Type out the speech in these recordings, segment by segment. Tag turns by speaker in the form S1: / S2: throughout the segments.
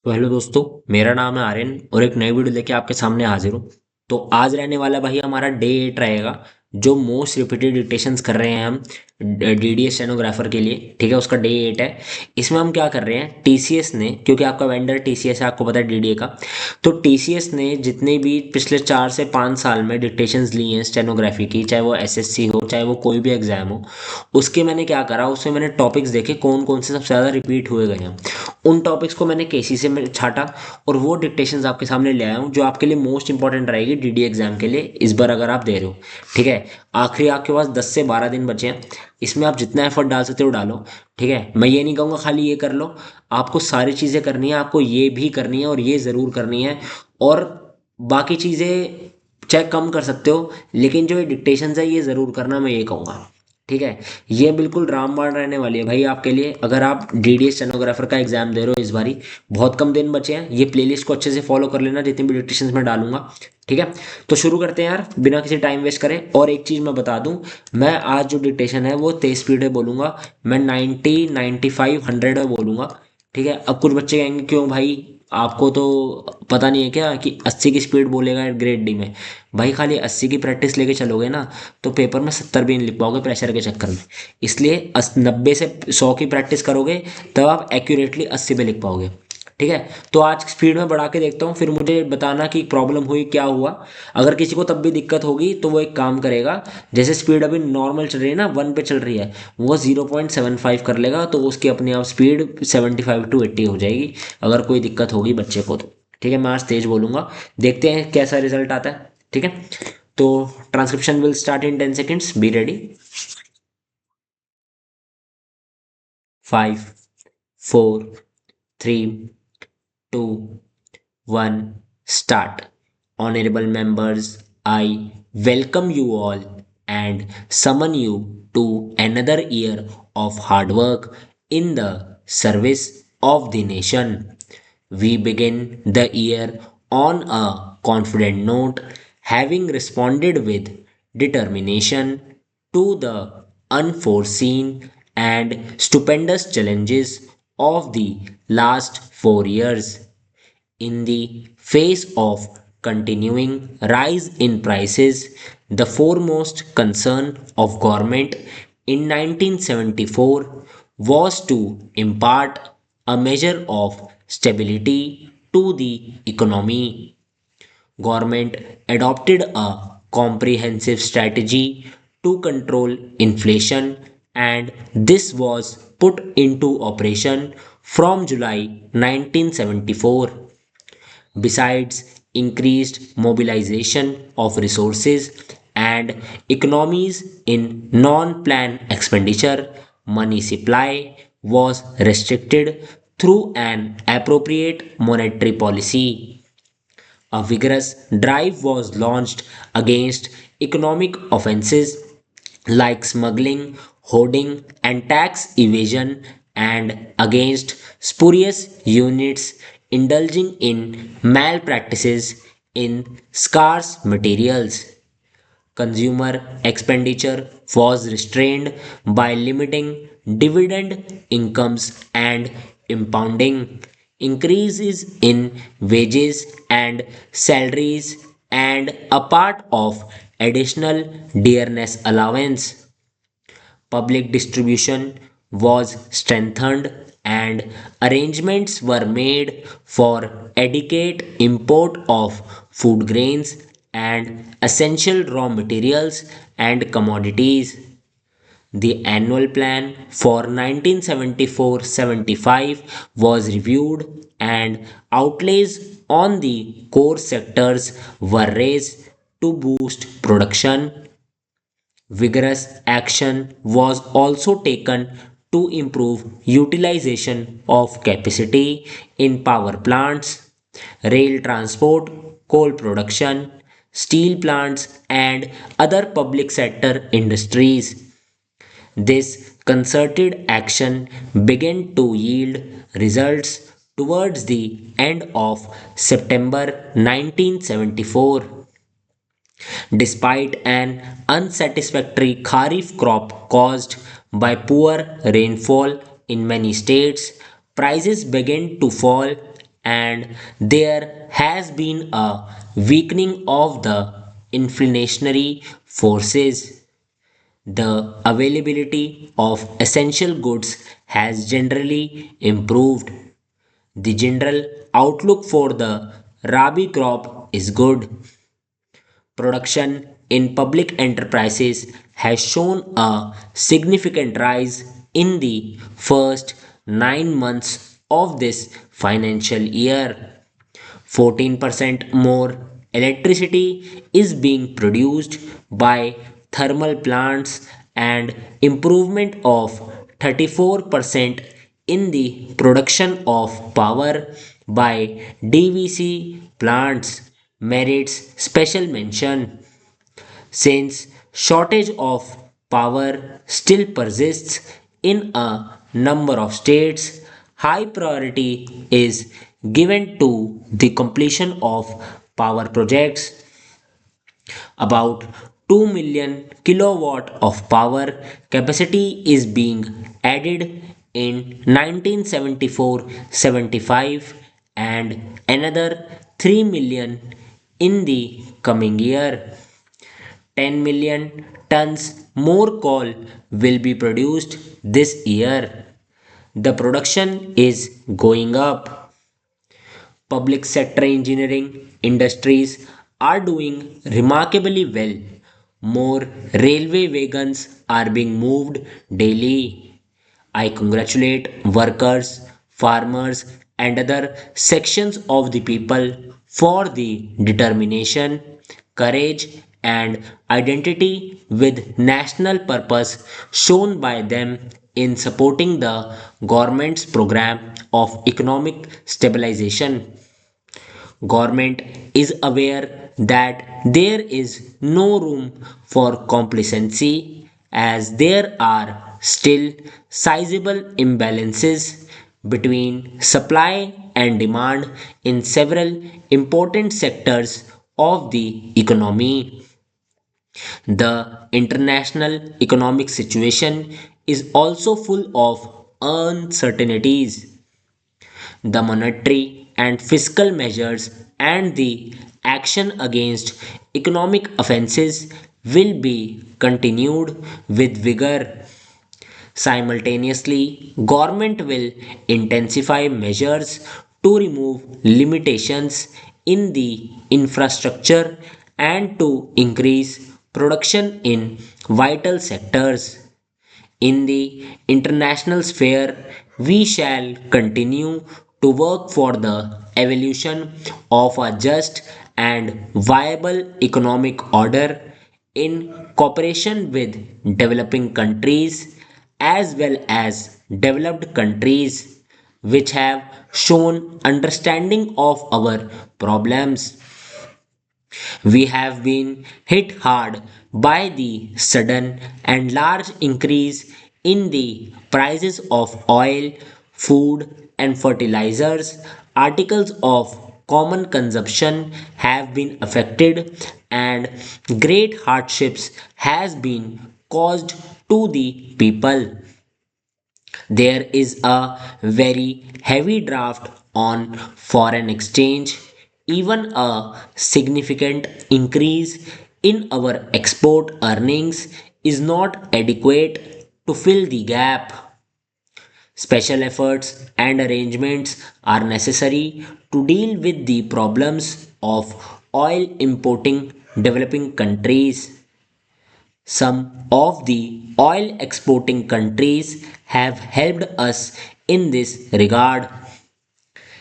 S1: तो हेलो दोस्तों, मेरा नाम है आर्यन और एक नई वीडियो लेके आपके सामने हाजिर हूँ। तो आज रहने वाला भाई हमारा डे 8 रहेगा। जो मोस्ट रिपीटेड डिक्टेशंस कर रहे हैं हम डीडीएस स्टेनोग्राफर के लिए, ठीक है, उसका डे 8 है। इसमें हम क्या कर रहे हैं, टीसीएस ने, क्योंकि आपका वेंडर टीसीएस है, आपको पता है डीडीए का। तो टीसीएस ने जितने भी पिछले 4 से 5 साल में डिक्टेशंस ली हैं स्टेनोग्राफी की, चाहे वो एसएससी हो चाहे वो कोई भी एग्जाम हो, उसके मैंने क्या करा, उसमें मैंने टॉपिक्स देखे कौन कौन से सबसे ज़्यादा रिपीट हुए गए हैं। उन टॉपिक्स को मैंने केसी से मैं छाटा और वो डिक्टेशंस आपके सामने ले आया हूँ जो आपके लिए मोस्ट इंपॉर्टेंट रहेगी डीडी एग्जाम के लिए इस बार अगर आप दे रहे हो। ठीक है, आखिरी आपके पास 10 से 12 दिन बचे हैं। इसमें आप जितना एफर्ट डाल सकते हो डालो। ठीक है, मैं ये नहीं कहूँगा खाली ये कर लो, आपको सारी चीज़ें करनी है, आपको ये भी करनी है और ये ज़रूर करनी है। और बाकी चीज़ें चाहे कम कर सकते हो, लेकिन जो ये डिक्टेशंस है ये ज़रूर करना, मैं ये कहूँगा। ठीक है, ये बिल्कुल रामबाण रहने वाली है भाई आपके लिए अगर आप डीडीएस स्टेनोग्राफर का एग्जाम दे रहे हो इस बारी। बहुत कम दिन बचे हैं, ये प्लेलिस्ट को अच्छे से फॉलो कर लेना जितनी भी डिक्टेशंस मैं डालूंगा। ठीक है, तो शुरू करते हैं यार बिना किसी टाइम वेस्ट करें। और एक चीज़ मैं बता दूं, मैं आज जो डिक्टेशन है वो तेज स्पीड में बोलूंगा। मैं 90, 95, 100 में बोलूंगा। ठीक है, अब कुछ बच्चे कहेंगे क्यों भाई, आपको तो पता नहीं है क्या कि 80 की स्पीड बोलेगा ग्रेड डी में। भाई खाली 80 की प्रैक्टिस लेके चलोगे ना, तो पेपर में 70 भी नहीं लिख पाओगे प्रेशर के चक्कर में। इसलिए 90 से 100 की प्रैक्टिस करोगे, तब आप एक्यूरेटली 80 पे लिख पाओगे। ठीक है, तो आज स्पीड में बढ़ा के देखता हूँ, फिर मुझे बताना कि प्रॉब्लम हुई क्या हुआ। अगर किसी को तब भी दिक्कत होगी तो वो एक काम करेगा, जैसे स्पीड अभी नॉर्मल चल रही है ना, 1 पे चल रही है, वो 0.75 कर लेगा तो उसकी अपने आप स्पीड 75 to 80 हो जाएगी। अगर कोई दिक्कत होगी बच्चे को तो। ठीक है, मैं आज तेज बोलूंगा, देखते हैं कैसा रिजल्ट आता है। ठीक है, तो transcription will start in 10 seconds, be ready. 5, 4, 3, 2, 1, start. Honorable members, I welcome you all and summon you to another year of hard work in the service of the nation. We begin the year on a confident note, having responded with determination to the unforeseen and stupendous challenges of the last 4 years. In the face of continuing rise in prices, the foremost concern of government in 1974 was to impart a measure of stability to the economy. Government adopted a comprehensive strategy to control inflation, and this was put into operation from July 1974. Besides increased mobilization of resources and economies in non-plan expenditure, money supply was restricted through an appropriate monetary policy. A vigorous drive was launched against economic offences like smuggling, hoarding, and tax evasion, and against spurious units indulging in malpractices in scarce materials. Consumer expenditure was restrained by limiting dividend incomes and impounding increases in wages and salaries and a part of additional dearness allowance. Public distribution was strengthened and arrangements were made for adequate import of food grains and essential raw materials and commodities. The annual plan for 1974-75 was reviewed and outlays on the core sectors were raised to boost production. Vigorous action was also taken to improve utilization of capacity in power plants, rail transport, coal production, steel plants, and other public sector industries. This concerted action began to yield results towards the end of September 1974. Despite an unsatisfactory kharif crop caused by poor rainfall in many states, prices began to fall and there has been a weakening of the inflationary forces. The availability of essential goods has generally improved. The general outlook for the Rabi crop is good. Production in public enterprises has shown a significant rise in the first 9 months of this financial year. 14% more electricity is being produced by thermal plants and improvement of 34% in the production of power by DVC plants merits special mention. Since shortage of power still persists in a number of states, high priority is given to the completion of power projects. About 2 million kilowatt of power capacity is being added in 1974-75 and another 3 million in the coming year. 10 million tons more coal will be produced this year. The production is going up. Public sector engineering industries are doing remarkably well. More railway wagons are being moved daily. I congratulate workers, farmers, and other sections of the people for the determination, courage, and identity with national purpose shown by them in supporting the government's program of economic stabilization. Government is aware that there is no room for complacency as there are still sizable imbalances between supply and demand in several important sectors of the economy. The international economic situation is also full of uncertainties. The monetary and fiscal measures and the action against economic offenses will be continued with vigor. Simultaneously, government will intensify measures to remove limitations in the infrastructure and to increase production in vital sectors. In the international sphere, we shall continue to work for the evolution of a just and viable economic order in cooperation with developing countries as well as developed countries which have shown understanding of our problems. We have been hit hard by the sudden and large increase in the prices of oil, food, and fertilizers. Articles of common consumption have been affected and great hardships has been caused to the people. There is a very heavy draft on foreign exchange. Even a significant increase in our export earnings is not adequate to fill the gap. Special efforts and arrangements are necessary to deal with the problems of oil importing developing countries. Some of the oil exporting countries have helped us in this regard.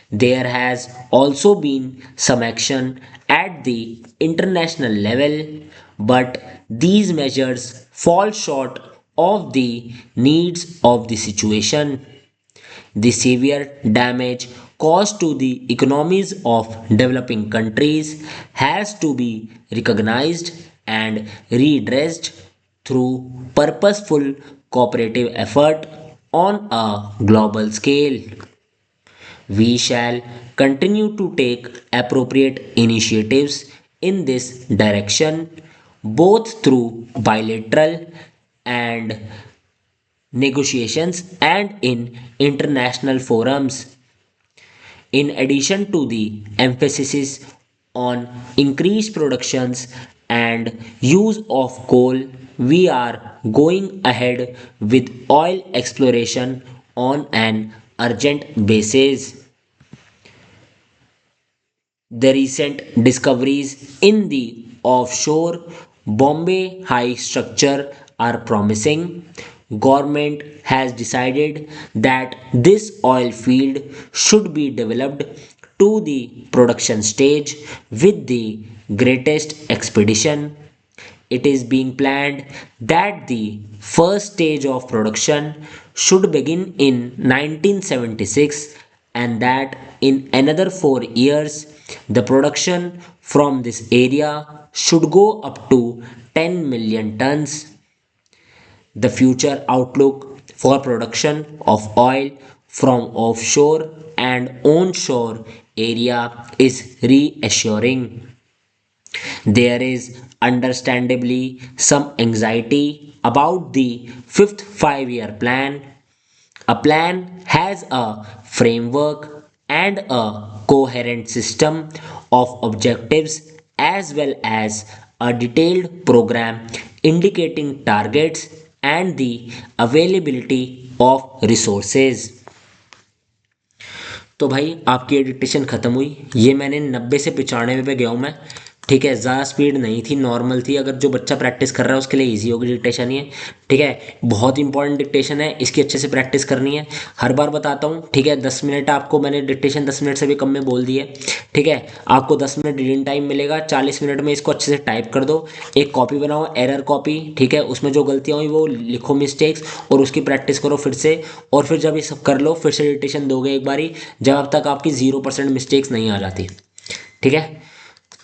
S1: There has also been some action at the international level, but these measures fall short of the needs of the situation. The severe damage caused to the economies of developing countries has to be recognized and redressed through purposeful cooperative effort on a global scale. We shall continue to take appropriate initiatives in this direction both through bilateral and negotiations and in international forums. In addition to the emphasis on increased productions and use of coal, we are going ahead with oil exploration on an urgent basis. The recent discoveries in the offshore Bombay High structure are promising. Government has decided that this oil field should be developed to the production stage with the greatest expedition. It is being planned that the first stage of production should begin in 1976 and that in another 4 years the production from this area should go up to 10 million tons. The future outlook for production of oil from offshore and onshore area is reassuring. There is understandably some anxiety about the fifth 5 year plan. A plan has a framework and a coherent system of objectives as well as a detailed program indicating targets and the availability of resources. तो भाई आपकी एडिटेशन ख़त्म हुई। ये मैंने 90 से 95 पे गया हूँ मैं। ठीक है, ज़्यादा स्पीड नहीं थी, नॉर्मल थी। अगर जो बच्चा प्रैक्टिस कर रहा है उसके लिए इजी होगी डिक्टेशन ये। ठीक है, बहुत इंपॉर्टेंट डिक्टेशन है, इसकी अच्छे से प्रैक्टिस करनी है। हर बार बताता हूँ, ठीक है। 10 मिनट आपको मैंने डिक्टेशन 10 मिनट से भी कम में बोल दी है। ठीक है, आपको 10 मिनट रीडिंग टाइम मिलेगा। 40 मिनट में इसको अच्छे से टाइप कर दो। एक कॉपी बनाओ, एरर कॉपी। ठीक है, उसमें जो गलतियाँ हुई वो लिखो, मिस्टेक्स, और उसकी प्रैक्टिस करो फिर से। और फिर जब ये सब कर लो फिर से डिक्टेशन दोगे एक बारी, जब तक आपकी 0% मिस्टेक्स नहीं आ जाती। ठीक है,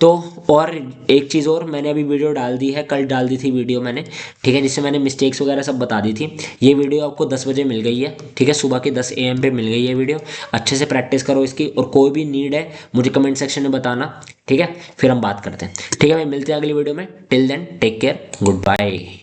S1: तो और एक चीज़ और, मैंने अभी वीडियो डाल दी है, कल डाल दी थी वीडियो मैंने। ठीक है, जिससे मैंने मिस्टेक्स वगैरह सब बता दी थी। ये वीडियो आपको 10 बजे मिल गई है। ठीक है, सुबह के 10 AM पे मिल गई है वीडियो। अच्छे से प्रैक्टिस करो इसकी, और कोई भी नीड है मुझे कमेंट सेक्शन में बताना। ठीक है, फिर हम बात करते हैं। ठीक है भाई, मिलते हैं अगली वीडियो में। Till then take care, good bye.